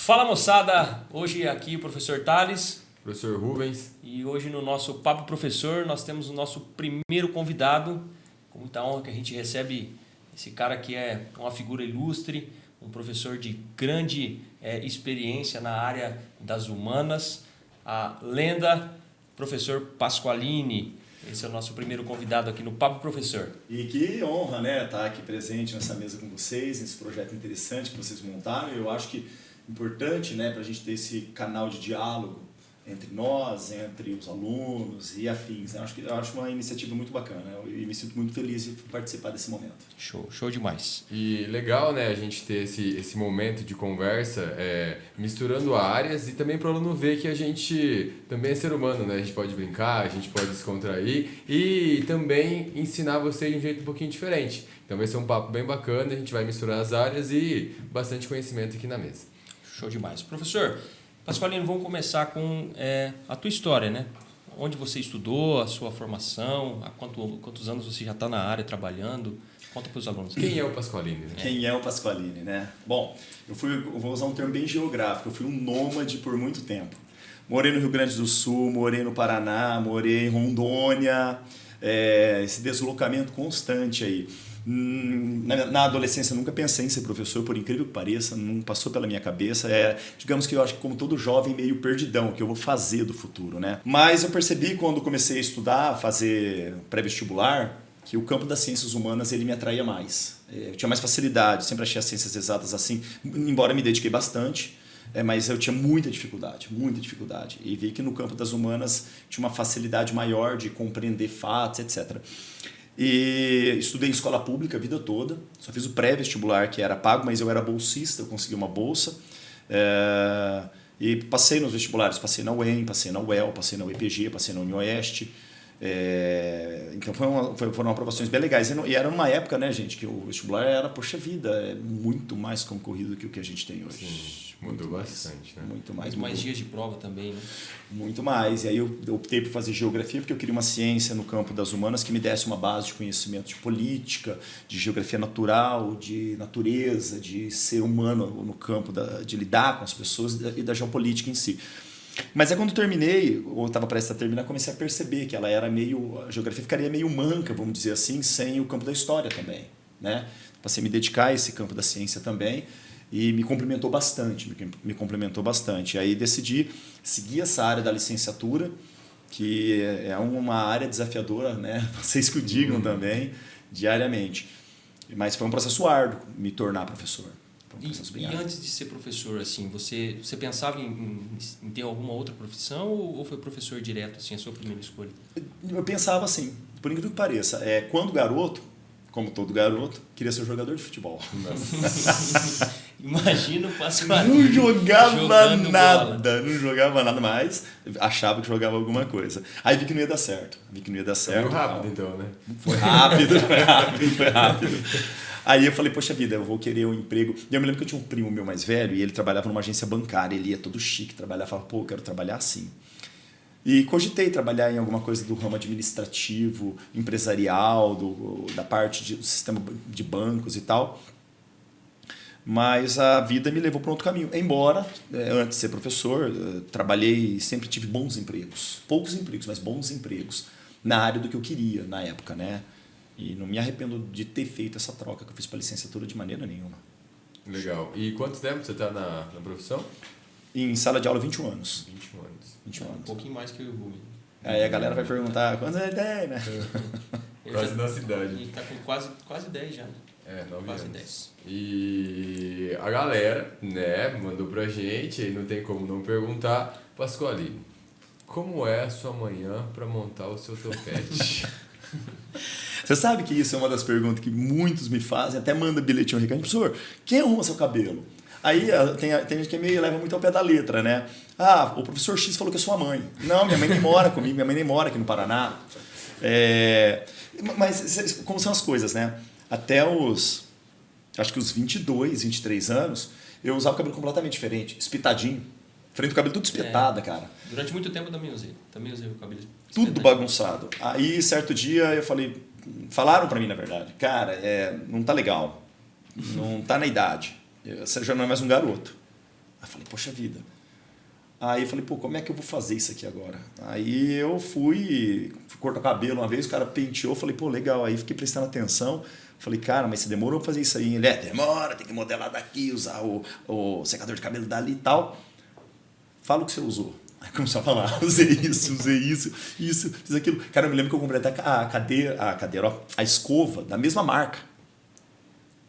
Fala moçada, hoje aqui o professor Thales. Professor Rubens. E hoje no nosso Papo Professor nós temos o nosso primeiro convidado. Com muita honra que a gente recebe esse cara que é uma figura ilustre, um professor de grande experiência na área das humanas, a lenda professor Pasqualini. Esse é o nosso primeiro convidado aqui no Papo Professor. E que honra, né, estar aqui presente nessa mesa com vocês, nesse projeto interessante que vocês montaram. Eu acho que importante, né, para a gente ter esse canal de diálogo entre nós, entre os alunos e afins. Eu acho uma iniciativa muito bacana e me sinto muito feliz de participar desse momento. Show demais. E legal, né, a gente ter esse momento de conversa, misturando áreas e também para o aluno ver que a gente também é ser humano, né? A gente pode brincar, a gente pode descontrair e também ensinar você de um jeito um pouquinho diferente. Então vai ser um papo bem bacana, a gente vai misturar as áreas e bastante conhecimento aqui na mesa. Show demais. Professor Pasqualino, vamos começar com a tua história, né? Onde você estudou, a sua formação, há quantos anos você já está na área trabalhando? Conta para os alunos. Quem é o Pasqualini? Né? Quem é o Pasqualini, né? Bom, eu vou usar um termo bem geográfico, eu fui um nômade por muito tempo. Morei no Rio Grande do Sul, morei no Paraná, morei em Rondônia, esse deslocamento constante aí. Na adolescência eu nunca pensei em ser professor, por incrível que pareça, não passou pela minha cabeça. Digamos que eu acho que como todo jovem meio perdidão, o que eu vou fazer do futuro, né? Mas eu percebi quando comecei a estudar, fazer pré-vestibular, que o campo das ciências humanas ele me atraía mais. Eu tinha mais facilidade, sempre achei as ciências exatas assim, embora me dediquei bastante. Mas eu tinha muita dificuldade. E vi que no campo das humanas tinha uma facilidade maior de compreender fatos, etc. E estudei em escola pública a vida toda. Só fiz o pré-vestibular, que era pago, mas eu era bolsista, eu consegui uma bolsa. E passei nos vestibulares, passei na UEM, passei na UEL, passei na UEPG, passei na UniOeste. Então foram aprovações bem legais. E era numa época, né, gente, que o vestibular era, poxa vida, muito mais concorrido do que o que a gente tem hoje. Sim, mudou bastante, né? Muito mais dias de prova também, né? Muito mais. E aí eu optei por fazer geografia porque eu queria uma ciência no campo das humanas que me desse uma base de conhecimento de política, de geografia natural, de natureza, de ser humano no campo de lidar com as pessoas e da geopolítica em si. Mas quando terminei, ou estava prestes a terminar, comecei a perceber que a geografia ficaria meio manca, vamos dizer assim, sem o campo da história também, né? Passei a me dedicar a esse campo da ciência também e me complementou bastante. Aí decidi seguir essa área da licenciatura, que é uma área desafiadora, né? Vocês que o digam também, diariamente. Mas foi um processo árduo me tornar professor. E antes de ser professor, assim, você pensava em ter alguma outra profissão ou foi professor direto, assim, a sua primeira escolha? Eu pensava assim, por incrível que pareça, quando garoto, como todo garoto, queria ser jogador de futebol. Imagina o Pasqualini. Não jogava nada mais, achava que jogava alguma coisa. Aí vi que não ia dar certo. Foi rápido então, né? Foi rápido. Aí eu falei, poxa vida, eu vou querer um emprego. E eu me lembro que eu tinha um primo meu mais velho e ele trabalhava numa agência bancária, ele ia todo chique trabalhar, falava, pô, eu quero trabalhar assim. E cogitei trabalhar em alguma coisa do ramo administrativo, empresarial, da parte do sistema de bancos e tal. Mas a vida me levou para outro caminho. Embora, antes de ser professor, trabalhei, sempre tive bons empregos. Poucos empregos, mas bons empregos. Na área do que eu queria na época, né? E não me arrependo de ter feito essa troca que eu fiz para a licenciatura de maneira nenhuma. Legal. E quanto tempo você está na profissão? Em sala de aula, 21 anos. 21 anos. Um pouquinho mais que o Rubens. Aí a galera vai perguntar, quantos anos ele tem, né? Quase nossa idade. Ele está com quase 10 já, né? 9 quase anos. 10. E a galera, né, mandou pra gente, aí não tem como não perguntar, Pasqualini, como é a sua manhã para montar o seu topete? Você sabe que isso é uma das perguntas que muitos me fazem, até manda bilhetinho, recado, professor, quem arruma seu cabelo? Aí tem gente que leva muito ao pé da letra, né? Ah, o professor X falou que é sua mãe. Não, minha mãe nem mora comigo, minha mãe nem mora aqui no Paraná. Mas como são as coisas, né? Até acho que os 22, 23 anos, eu usava o cabelo completamente diferente, espetadinho. Frente do cabelo tudo espetada, cara. Durante muito tempo eu também usei o cabelo espetadinho. Tudo bagunçado. Aí, certo dia, eu falaram pra mim, na verdade, cara, não tá legal, não tá na idade, você já não é mais um garoto. Aí falei, poxa vida. Aí eu falei, pô, como é que eu vou fazer isso aqui agora? Aí eu fui cortar o cabelo uma vez, o cara penteou, falei, pô, legal. Aí fiquei prestando atenção, falei, cara, mas você demorou pra fazer isso aí? Ele, demora, tem que modelar daqui, usar o secador de cabelo dali e tal. Fala o que você usou. Aí começou a falar, usei isso, fiz aquilo. Cara, eu me lembro que eu comprei até a escova da mesma marca.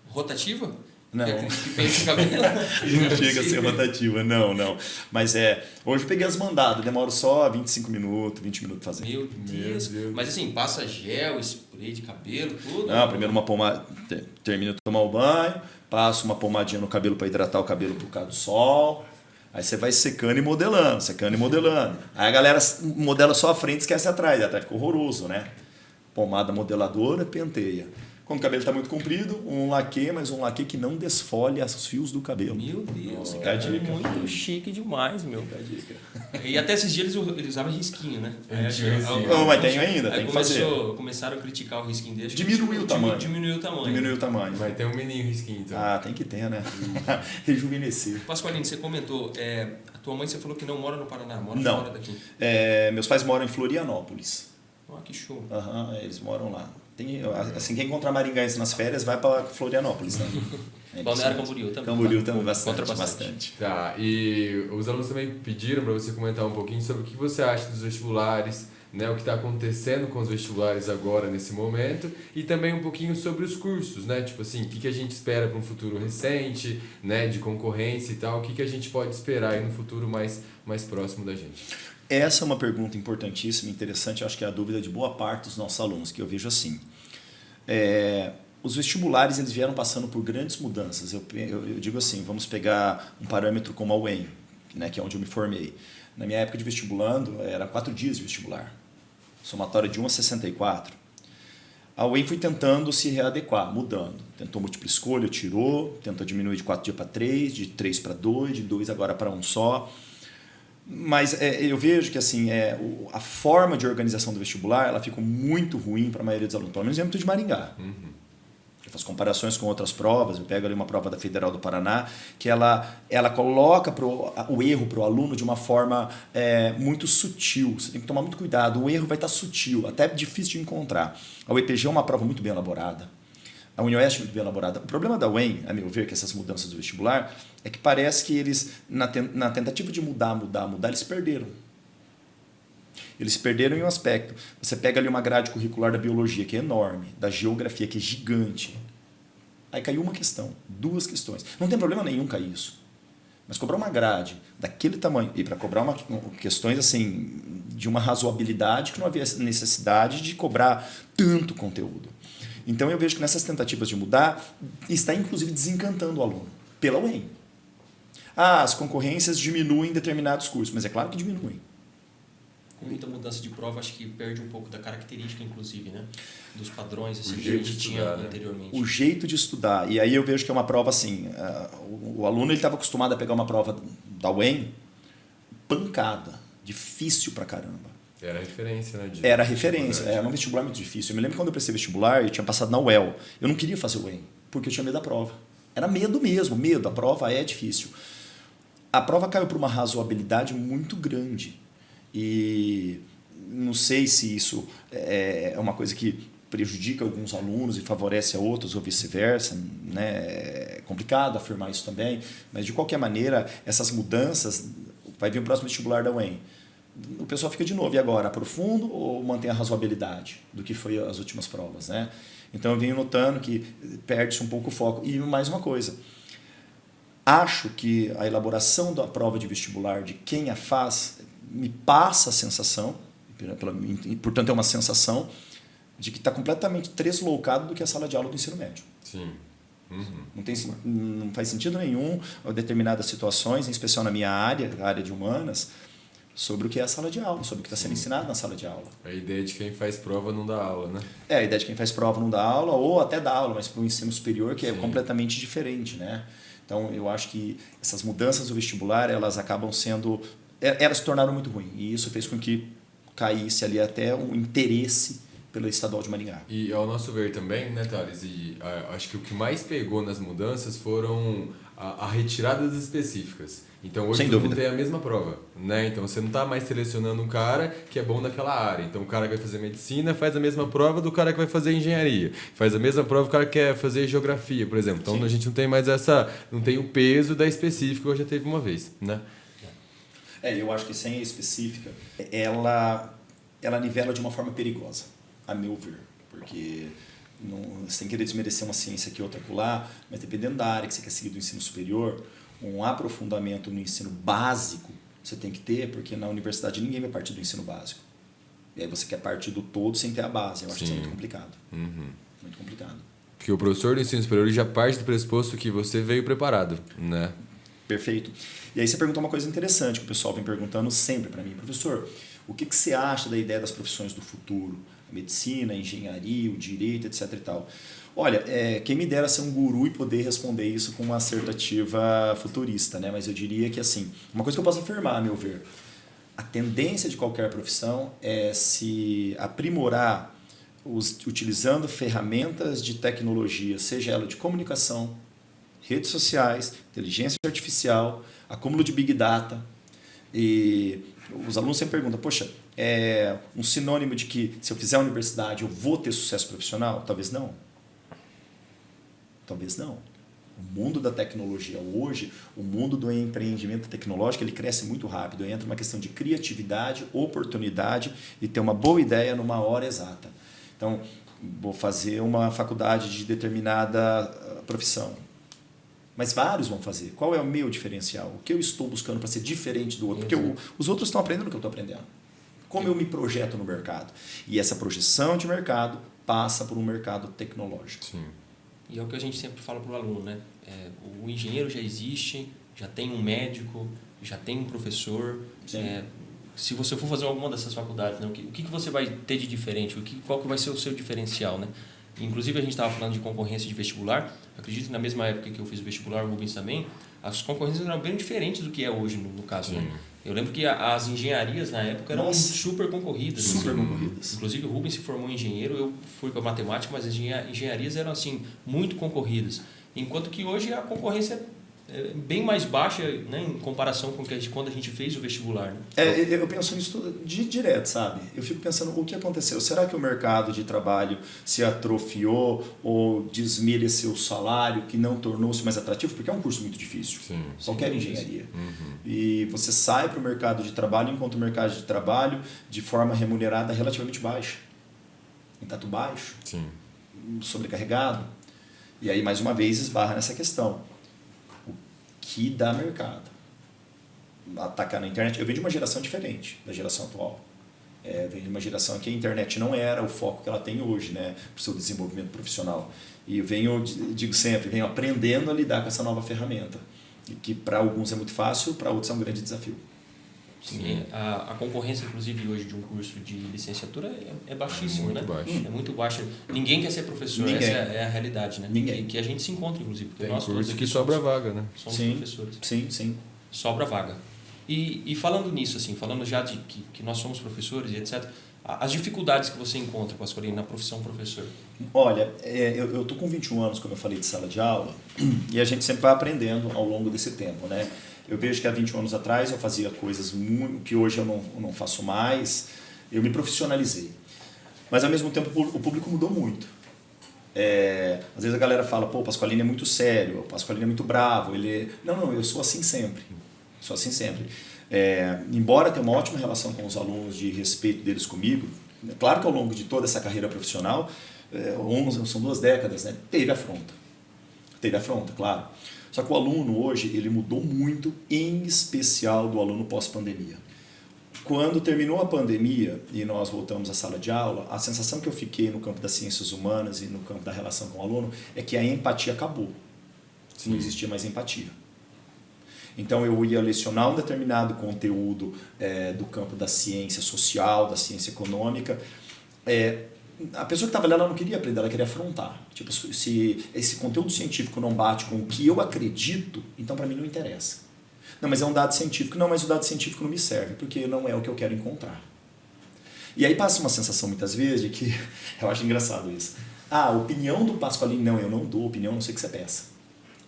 Rotativa? Não. Que pensa o cabelo. Não chega a ser rotativa, não. Mas hoje eu peguei as mandadas, demoro só 25 minutos, 20 minutos pra fazer. Meu Deus. Mas assim, passa gel, spray de cabelo, tudo? Não, primeiro uma pomada, termino de tomar o banho, passo uma pomadinha no cabelo para hidratar o cabelo por causa do sol. Aí você vai secando e modelando. Aí a galera modela só a frente e esquece atrás, até fica horroroso, né? Pomada modeladora, penteia. Quando o cabelo está muito comprido, um laque, mas um laque que não desfolhe os fios do cabelo. Meu Deus, fica a dica. Muito chique demais, meu. Fica a dica. E até esses dias eles usavam risquinho, né? Mas tem ainda, tem que fazer. Começaram a criticar o risquinho dele. Diminuiu o tamanho. Diminuiu o tamanho. Vai ter um mini risquinho, então. Tem que ter, né? Rejuvenescer. Pasqualino, você comentou, a tua mãe você falou que não mora no Paraná, mora não. fora daqui. Meus pais moram em Florianópolis. Que show. Eles moram lá. Assim, quem encontrar maringaense nas férias vai para Florianópolis, né? Balneário Camboriú também. Camboriú também, bastante. Tá, e os alunos também pediram para você comentar um pouquinho sobre o que você acha dos vestibulares, né, o que está acontecendo com os vestibulares agora, nesse momento, e também um pouquinho sobre os cursos, né? Tipo assim, o que a gente espera para um futuro recente, né, de concorrência e tal, o que a gente pode esperar aí no futuro mais próximo da gente? Essa é uma pergunta importantíssima, interessante, acho que é a dúvida de boa parte dos nossos alunos, que eu vejo assim. Os vestibulares eles vieram passando por grandes mudanças. Eu digo assim, vamos pegar um parâmetro como a UEM, né, que é onde eu me formei. Na minha época de vestibulando, era 4 dias de vestibular, somatória de 1 a 64. A UEM foi tentando se readequar, mudando. Tentou múltipla escolha, tirou, tentou diminuir de 4 dias para 3, de 3 para 2, de 2 agora para 1 só. Mas eu vejo que assim, a forma de organização do vestibular ela ficou muito ruim para a maioria dos alunos, pelo menos no âmbito de Maringá. Eu faço comparações com outras provas, eu pego ali uma prova da Federal do Paraná, que ela coloca o erro para o aluno de uma forma muito sutil. Você tem que tomar muito cuidado, o erro vai estar sutil, até difícil de encontrar. A UEPG é uma prova muito bem elaborada. A UniOeste é muito bem elaborada. O problema da UEM, a meu ver, que essas mudanças do vestibular, é que parece que eles, na tentativa de mudar, eles perderam. Eles se perderam em um aspecto. Você pega ali uma grade curricular da biologia, que é enorme, da geografia, que é gigante. Aí caiu uma questão, 2 questões. Não tem problema nenhum cair isso. Mas cobrar uma grade daquele tamanho, e para cobrar questões assim, de uma razoabilidade que não havia necessidade de cobrar tanto conteúdo. Então eu vejo que nessas tentativas de mudar, está inclusive desencantando o aluno, pela UEM. As concorrências diminuem determinados cursos, mas é claro que diminuem. Com muita mudança de prova, acho que perde um pouco da característica, inclusive, né? Dos padrões assim, que a gente tinha anteriormente. O jeito de estudar. E aí eu vejo que é uma prova assim, o aluno estava acostumado a pegar uma prova da UEM, pancada, difícil pra caramba. Era referência, né? Era referência, era um vestibular muito difícil. Eu me lembro quando eu prestei vestibular, eu tinha passado na UEL. Eu não queria fazer o UEM, porque eu tinha medo da prova. Era medo mesmo, medo. A prova é difícil. A prova caiu por uma razoabilidade muito grande. E não sei se isso é uma coisa que prejudica alguns alunos e favorece a outros ou vice-versa, né? É complicado afirmar isso também, mas de qualquer maneira, essas mudanças, vai vir o próximo vestibular da UEM. O pessoal fica de novo, e agora, aprofundo ou mantém a razoabilidade do que foi as últimas provas, né? Então eu venho notando que perde-se um pouco o foco. E mais uma coisa, acho que a elaboração da prova de vestibular, de quem a faz, me passa a sensação, portanto é uma sensação, de que está completamente deslocado do que a sala de aula do ensino médio. Sim. Não faz sentido nenhum determinadas situações, em especial na minha área, a área de humanas, sobre o que é a sala de aula, sobre o que está sendo ensinado na sala de aula. A ideia de quem faz prova não dá aula, né? A ideia de quem faz prova não dá aula, ou até dá aula, mas para o ensino superior, que é completamente diferente, né? Então, eu acho que essas mudanças do vestibular, elas acabam sendo... Elas se tornaram muito ruins, e isso fez com que caísse ali até um interesse pelo estadual de Maringá. E ao nosso ver também, né, Thales, acho que o que mais pegou nas mudanças foram a retirada das específicas. Então hoje Sem todo mundo dúvida. tem a mesma prova, né? Então você não está mais selecionando um cara que é bom naquela área. Então o cara que vai fazer medicina faz a mesma prova do cara que vai fazer engenharia. Faz a mesma prova do cara que quer fazer geografia, por exemplo. Então Sim. a gente não tem mais não tem o peso da específica que já teve uma vez, né? Eu acho que sem a específica, ela nivela de uma forma perigosa, a meu ver. Porque, não, sem querer desmerecer uma ciência aqui outra acolá, mas dependendo da área que você quer seguir do ensino superior, um aprofundamento no ensino básico você tem que ter, porque na universidade ninguém vai partir do ensino básico. E aí você quer partir do todo sem ter a base. Eu acho que isso é muito complicado. Muito complicado. Porque o professor do ensino superior já parte do pressuposto que você veio preparado, né? Perfeito. E aí você perguntou uma coisa interessante que o pessoal vem perguntando sempre para mim. Professor, o que você acha da ideia das profissões do futuro? A medicina, a engenharia, o direito, etc. e tal. Olha, quem me dera ser um guru e poder responder isso com uma assertiva futurista, né? Mas eu diria que, assim, uma coisa que eu posso afirmar, a meu ver, a tendência de qualquer profissão é se aprimorar utilizando ferramentas de tecnologia, seja ela de comunicação, redes sociais, inteligência artificial, acúmulo de big data. E os alunos sempre perguntam, poxa, é um sinônimo de que se eu fizer a universidade eu vou ter sucesso profissional? Talvez não. Talvez não. O mundo da tecnologia hoje, o mundo do empreendimento tecnológico, ele cresce muito rápido. Entra uma questão de criatividade, oportunidade e ter uma boa ideia numa hora exata. Então, vou fazer uma faculdade de determinada profissão. Mas vários vão fazer. Qual é o meu diferencial? O que eu estou buscando para ser diferente do outro? Porque os outros estão aprendendo o que eu estou aprendendo. Como eu me projeto no mercado? E essa projeção de mercado passa por um mercado tecnológico. Sim. E é o que a gente sempre fala para o aluno, né? O engenheiro já existe, já tem um médico, já tem um professor. Se você for fazer alguma dessas faculdades, né? O que você vai ter de diferente? Qual que vai ser o seu diferencial, né? Inclusive, a gente estava falando de concorrência de vestibular. Acredito que na mesma época que eu fiz o vestibular, o Rubens também, as concorrências eram bem diferentes do que é hoje, no caso. Né? Eu lembro que as engenharias, na época, eram super concorridas. Super concorridas. Inclusive, o Rubens se formou em engenheiro, eu fui para matemática, mas as engenharias eram, assim, muito concorridas. Enquanto que hoje a concorrência é bem mais baixa, né, em comparação com quando a gente fez o vestibular. Né? Eu penso nisso direto, sabe? Eu fico pensando, o que aconteceu? Será que o mercado de trabalho se atrofiou ou desmereceu o salário, que não tornou-se mais atrativo? Porque é um curso muito difícil. Qualquer engenharia. E você sai para o mercado de trabalho, enquanto o mercado de trabalho, de forma remunerada, relativamente baixa. Em tato baixo. Sobrecarregado. E aí, mais uma vez, esbarra nessa questão. Que dá mercado. Atacar na internet. Eu venho de uma geração diferente da geração atual. Venho de uma geração que a internet não era o foco que ela tem hoje, né, para o seu desenvolvimento profissional. E digo sempre, venho aprendendo a lidar com essa nova ferramenta. E que para alguns é muito fácil, para outros é um grande desafio. Sim. A concorrência, inclusive, hoje de um curso de licenciatura é baixíssima, né? É muito baixa. Ninguém quer ser professor, essa é a realidade, né? Ninguém. Que a gente se encontra, inclusive. Porque Tem nós curso que sobra vaga, né? Somos professores. Sim. Sobra vaga. E falando nisso, assim, falando já de que nós somos professores e etc., as dificuldades que você encontra, Pasqualini, na profissão professor? Olha, eu estou com 21 anos, como eu falei, de sala de aula, e a gente sempre vai aprendendo ao longo desse tempo, né? Eu vejo que há 21 anos atrás eu fazia coisas que hoje eu não faço mais, eu me profissionalizei. Mas, ao mesmo tempo, o público mudou muito. Às vezes a galera fala, pô, o Pasqualini é muito sério, o Pasqualini é muito bravo. Não, eu sou assim sempre. Embora tenha uma ótima relação com os alunos, de respeito deles comigo, claro que ao longo de toda essa carreira profissional, são 2 décadas, né, teve afronta, claro. Só que o aluno hoje, ele mudou muito, em especial do aluno pós-pandemia. Quando terminou a pandemia e nós voltamos à sala de aula, a sensação que eu fiquei no campo das ciências humanas e no campo da relação com o aluno é que a empatia acabou. Não existia mais empatia. Então eu ia lecionar um determinado conteúdo do campo da ciência social, da ciência econômica. A pessoa que estava ali, ela não queria aprender, ela queria afrontar. Tipo, se esse conteúdo científico não bate com o que eu acredito, então para mim não interessa. Não, mas é um dado científico. Não, mas o dado científico não me serve, porque não é o que eu quero encontrar. E aí passa uma sensação muitas vezes de que, eu acho engraçado isso. A opinião do Pasqualini, não, eu não dou opinião, não sei o que você peça.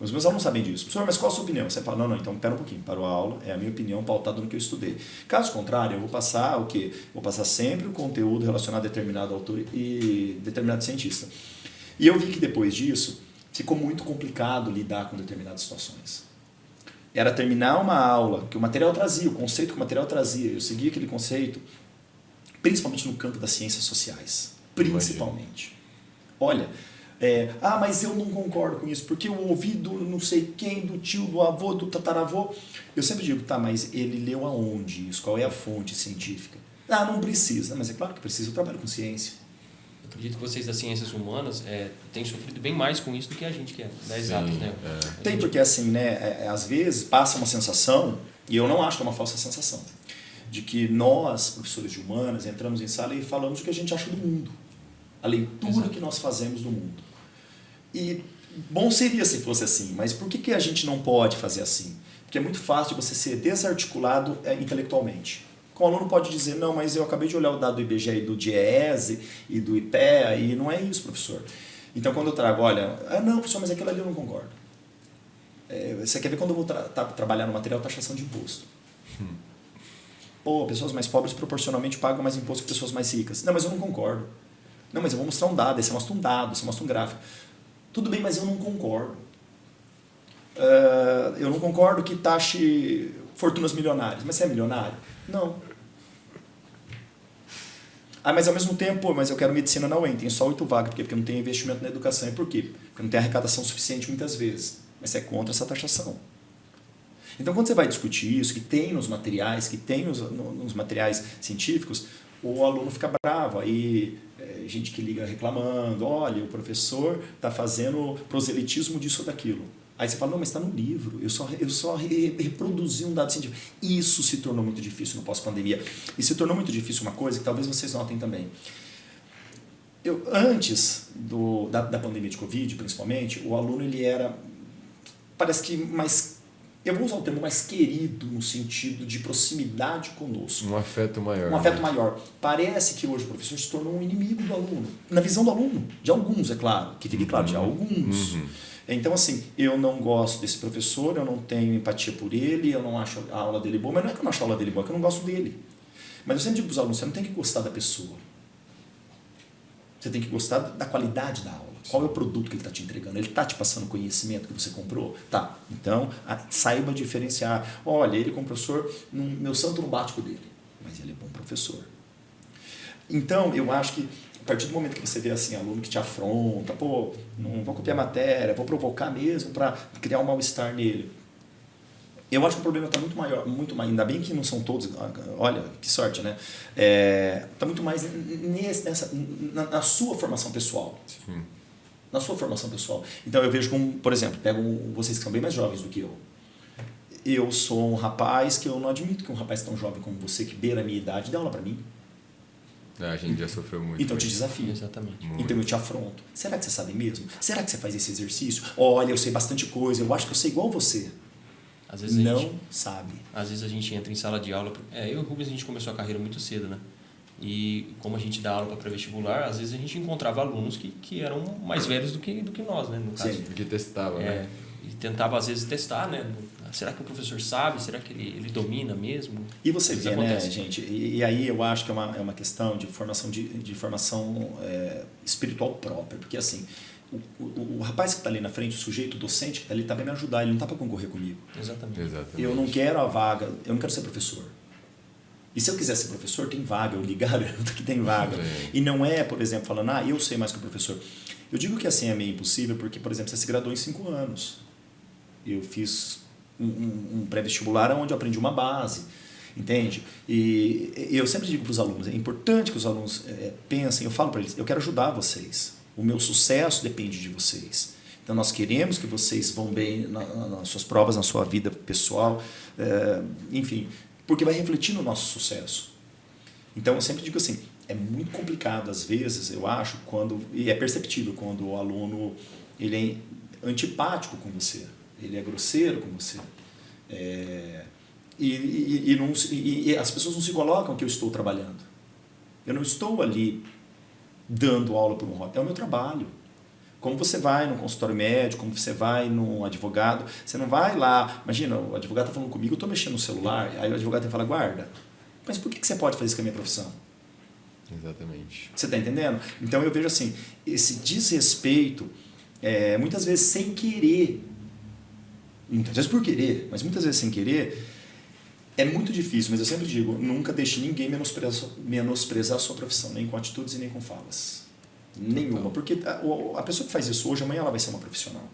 Os meus alunos sabem disso. Professor, mas qual a sua opinião? Você fala, não, então pera um pouquinho, parou a aula, é a minha opinião pautada no que eu estudei. Caso contrário, eu vou passar o quê? Vou passar sempre o conteúdo relacionado a determinado autor e determinado cientista. E eu vi que depois disso, ficou muito complicado lidar com determinadas situações. Era terminar uma aula que o material trazia, o conceito que o material trazia, eu seguia aquele conceito, principalmente no campo das ciências sociais. Principalmente. Olha... mas eu não concordo com isso, porque eu ouvi do não sei quem, do tio, do avô, do tataravô. Eu sempre digo, tá, mas ele leu aonde isso? Qual é a fonte científica? Não precisa. Mas é claro que precisa, eu trabalho com ciência. Eu acredito que vocês das ciências humanas têm sofrido bem mais com isso do que a gente que é da exatas, né? Tem, porque assim, né, às vezes passa uma sensação, e eu não acho que é uma falsa sensação, de que nós, professores de humanas, entramos em sala e falamos o que a gente acha do mundo. A leitura que nós fazemos do mundo. E bom seria se fosse assim, mas por que a gente não pode fazer assim? Porque é muito fácil de você ser desarticulado intelectualmente. O aluno pode dizer, não, mas eu acabei de olhar o dado do IBGE e do DIEESE e do IPEA e não é isso, professor. Então quando eu trago, olha, não, professor, mas aquilo ali eu não concordo. Você quer ver quando eu vou trabalhar no material taxação de imposto? Pessoas mais pobres proporcionalmente pagam mais imposto que pessoas mais ricas. Não, mas eu não concordo. Não, mas eu vou mostrar um dado, aí você mostra um dado, você mostra um gráfico. Tudo bem, mas eu não concordo. Eu não concordo que taxe fortunas milionárias. Mas você é milionário? Não. Mas ao mesmo tempo, mas eu quero medicina na UEM, tem só 8 vagas. Por quê? Porque não tem investimento na educação. E por quê? Porque não tem arrecadação suficiente muitas vezes. Mas você é contra essa taxação. Então, quando você vai discutir isso, que tem nos materiais, que tem nos materiais científicos, o aluno fica bravo. Aí gente que liga reclamando, olha, o professor está fazendo proselitismo disso ou daquilo. Aí você fala, não, mas está no livro, eu só reproduzi um dado científico. Isso se tornou muito difícil no pós-pandemia. E se tornou muito difícil uma coisa que talvez vocês notem também. Antes da pandemia de Covid, principalmente, o aluno ele era, parece que mais... Eu vou usar o termo mais querido no sentido de proximidade conosco. Um afeto maior. Um afeto maior. Parece que hoje o professor se tornou um inimigo do aluno. Na visão do aluno. De alguns, é claro. Que fique claro, de alguns. Então, assim, eu não gosto desse professor, eu não tenho empatia por ele, eu não acho a aula dele boa. Mas não é que eu não acho a aula dele boa, é que eu não gosto dele. Mas eu sempre digo para os alunos, você não tem que gostar da pessoa. Você tem que gostar da qualidade da aula. Qual é o produto que ele está te entregando? Ele está te passando conhecimento que você comprou? Tá. Então, saiba diferenciar. Olha, ele como professor, meu santo não bate com o dele. Mas ele é bom professor. Então, eu acho que a partir do momento que você vê assim, aluno que te afronta, não vou copiar a matéria, vou provocar mesmo para criar um mal-estar nele. Eu acho que o problema está muito maior, ainda bem que não são todos, olha, que sorte, né? Está muito mais na sua formação pessoal. Sim. Na sua formação pessoal. Então eu vejo como, por exemplo, pego vocês que são bem mais jovens do que eu. Eu sou um rapaz que eu não admito que um rapaz tão jovem como você, que beira a minha idade, dê aula para mim. A gente já sofreu muito. Então eu te desafio. Exatamente. Muito. Então eu te afronto. Será que você sabe mesmo? Será que você faz esse exercício? Olha, eu sei bastante coisa, eu acho que eu sei igual você. Às vezes não sabe. Às vezes a gente entra em sala de aula. Eu e o Rubens, a gente começou a carreira muito cedo, né? E como a gente dá aula para pré-vestibular, às vezes a gente encontrava alunos que eram mais velhos do que nós, né? No caso. Sim, que testava, né? E tentava, às vezes, testar, né? Será que o professor sabe? Será que ele domina mesmo? E você Isso vê, acontece. né, gente? E aí eu acho que é uma questão de formação, de formação espiritual própria. Porque, assim, o rapaz que está ali na frente, o sujeito docente que está ali, está para me ajudar, ele não está para concorrer comigo. Exatamente. Eu não quero a vaga, eu não quero ser professor. E se eu quiser ser professor, tem vaga, eu lhe garanto que tem vaga. E não é, por exemplo, falando, eu sei mais que o professor. Eu digo que assim é meio impossível, porque, por exemplo, você se graduou em 5 anos. Eu fiz um pré-vestibular onde eu aprendi uma base, entende? E eu sempre digo para os alunos, é importante que os alunos pensem, eu falo para eles, eu quero ajudar vocês. O meu sucesso depende de vocês. Então, nós queremos que vocês vão bem nas suas provas, na sua vida pessoal, enfim, porque vai refletir no nosso sucesso. Então, eu sempre digo assim, é muito complicado, às vezes, eu acho, e é perceptível quando o aluno ele é antipático com você, ele é grosseiro com você. E as pessoas não se colocam que eu estou trabalhando. Eu não estou ali dando aula por um hobby, é o meu trabalho. Como você vai no consultório médico, como você vai no advogado, você não vai lá, imagina, o advogado está falando comigo, eu estou mexendo no celular, aí o advogado tem que falar, guarda, mas por que você pode fazer isso com a minha profissão? Exatamente. Você está entendendo? Então eu vejo assim, esse desrespeito, muitas vezes sem querer, muitas vezes por querer, mas muitas vezes sem querer, é muito difícil, mas eu sempre digo, nunca deixe ninguém menosprezar a sua profissão, nem com atitudes e nem com falas. Nenhuma, porque a pessoa que faz isso hoje, amanhã ela vai ser uma profissional.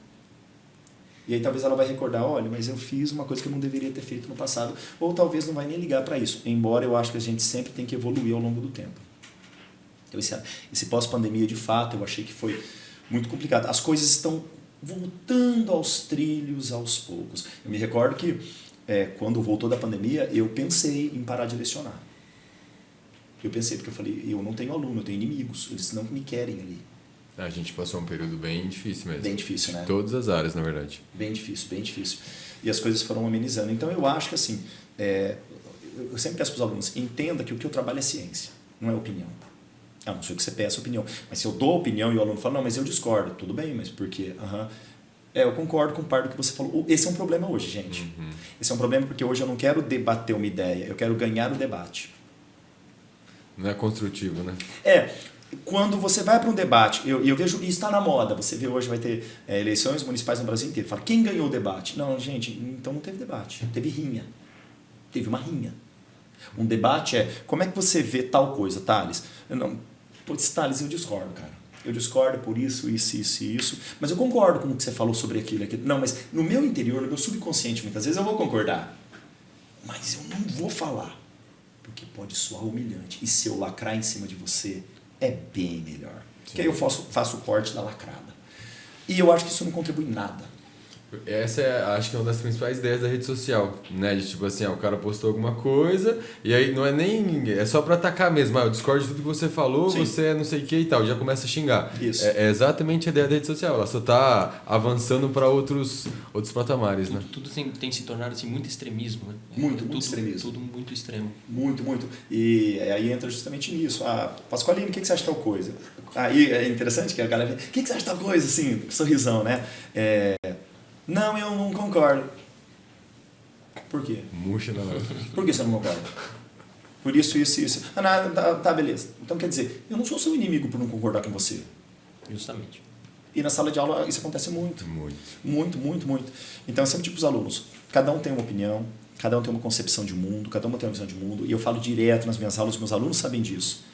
E aí talvez ela vai recordar, olha, mas eu fiz uma coisa que eu não deveria ter feito no passado, ou talvez não vai nem ligar para isso, embora eu acho que a gente sempre tem que evoluir ao longo do tempo. Então esse pós-pandemia, de fato, eu achei que foi muito complicado. As coisas estão voltando aos trilhos aos poucos. Eu me recordo que quando voltou da pandemia, eu pensei em parar de lecionar. Eu pensei, porque eu falei, eu não tenho aluno, eu tenho inimigos, eles não me querem ali. A gente passou um período bem difícil mesmo. Bem difícil, né? De todas as áreas, na verdade. Bem difícil, bem difícil. E as coisas foram amenizando. Então eu acho que assim, eu sempre peço para os alunos, entenda que o que eu trabalho é ciência, não é opinião. Não sei o que você peça opinião. Mas se eu dou opinião e o aluno fala, não, mas eu discordo, tudo bem, mas por quê? Eu concordo com parte do que você falou. Esse é um problema hoje, gente. Esse é um problema porque hoje eu não quero debater uma ideia, eu quero ganhar o debate. Não é construtivo, né? Quando você vai para um debate, eu vejo, e está na moda, você vê hoje vai ter eleições municipais no Brasil inteiro, fala, quem ganhou o debate? Não, gente, então não teve debate, teve rinha. Teve uma rinha. Um debate como é que você vê tal coisa, Thales? Thales, eu discordo, cara. Eu discordo por isso, mas eu concordo com o que você falou sobre aquilo. Não, mas no meu interior, no meu subconsciente, muitas vezes eu vou concordar, mas eu não vou falar. Porque pode soar humilhante. E se eu lacrar em cima de você, é bem melhor. Sim. Porque aí eu faço o corte da lacrada. E eu acho que isso não contribui em nada. Essa acho que é uma das principais ideias da rede social, né? De tipo assim, o cara postou alguma coisa e aí não é nem... É só pra atacar mesmo. Eu discordo de tudo que você falou, Sim. Você é não sei o que e tal. Já começa a xingar. Isso. É exatamente a ideia da rede social. Ela só tá avançando para outros patamares, né? Tudo tem se tornado assim, muito extremismo, né? Muito extremismo. Tudo muito extremo. Muito. E aí entra justamente nisso. Pasqualino, o que você acha de tal coisa? Aí é interessante que a galera... O que você acha de tal coisa? Assim, sorrisão, né? Não, eu não concordo. Por quê? Murcha na hora. Por que você não concorda? Por isso. Tá, beleza. Então quer dizer, eu não sou seu inimigo por não concordar com você. Justamente. E na sala de aula isso acontece muito. Muito. Então eu sempre digo para os alunos, cada um tem uma opinião, cada um tem uma concepção de mundo, cada um tem uma visão de mundo, e eu falo direto nas minhas aulas, meus alunos sabem disso.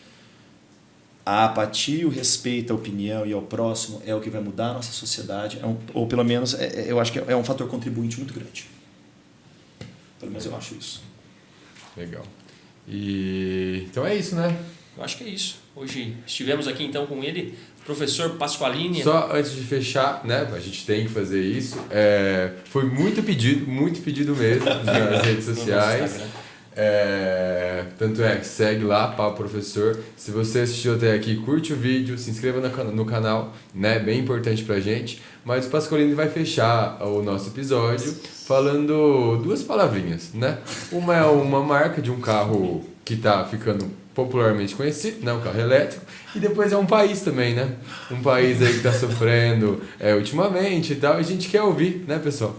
A apatia, o respeito à opinião e ao próximo é o que vai mudar a nossa sociedade, ou pelo menos eu acho que é um fator contribuinte muito grande. Pelo menos eu acho isso. Legal. Então é isso, né? Eu acho que é isso. Hoje estivemos aqui então com ele, professor Pasqualini. Só antes de fechar, né? A gente tem que fazer isso. Foi muito pedido mesmo nas redes sociais. Tanto é que segue lá, Papo Professor. Se você assistiu até aqui, curte o vídeo, se inscreva no canal, né? Bem importante pra gente. Mas o Pasqualini vai fechar o nosso episódio falando duas palavrinhas, né? Uma é uma marca de um carro que tá ficando popularmente conhecido, né? Um carro elétrico. E depois é um país também, né? Um país aí que tá sofrendo ultimamente e tal. E a gente quer ouvir, né, pessoal?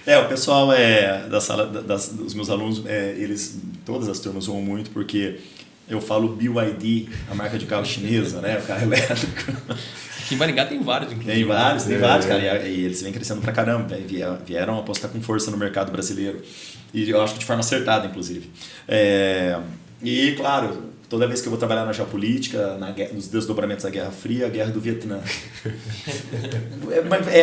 O pessoal da sala, dos meus alunos, eles, todas as turmas zoam muito porque eu falo BYD, a marca de carro chinesa, né? O carro elétrico. Aqui em Maringá tem vários, inclusive. Tem vários, cara. E eles vêm crescendo pra caramba. Vieram apostar com força no mercado brasileiro. E eu acho que de forma acertada, inclusive. E, claro, toda vez que eu vou trabalhar na geopolítica, nos desdobramentos da Guerra Fria, a Guerra do Vietnã.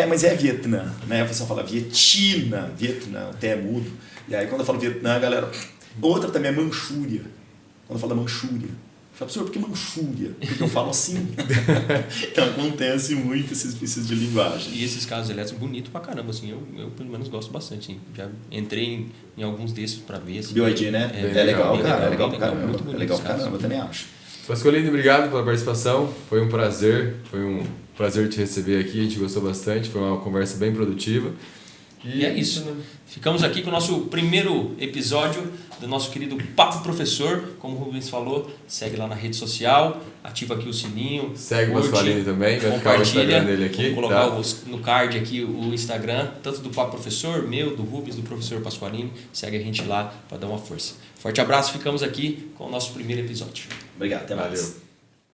Mas é Vietnã, né? A pessoa fala Vietnã, o T é mudo. E aí quando eu falo Vietnã, a galera... Outra também é Manchúria. Quando eu falo Manchúria. Eu falo, professor, por que Manchúria? Porque eu falo assim. Então acontece muito esses vícios de linguagem. E esses carros elétricos bonitos pra caramba, assim, eu pelo menos gosto bastante. Hein? Já entrei em alguns desses pra ver. Assim, BYD, né? É legal, cara. É legal pra caramba. Muito bonito. É legal pra caramba, eu também acho. Pasqualini, obrigado pela participação. Foi um prazer te receber aqui. A gente gostou bastante. Foi uma conversa bem produtiva. E é isso. Ficamos aqui com o nosso primeiro episódio do nosso querido Papo Professor. Como o Rubens falou, segue lá na rede social, ativa aqui o sininho. Segue o Pasqualini também, vai ficar o Instagram dele aqui. Vou colocar no card aqui o Instagram, tanto do Papo Professor, meu, do Rubens, do professor Pasqualini. Segue a gente lá para dar uma força. Forte abraço, ficamos aqui com o nosso primeiro episódio. Obrigado, até mais. Valeu.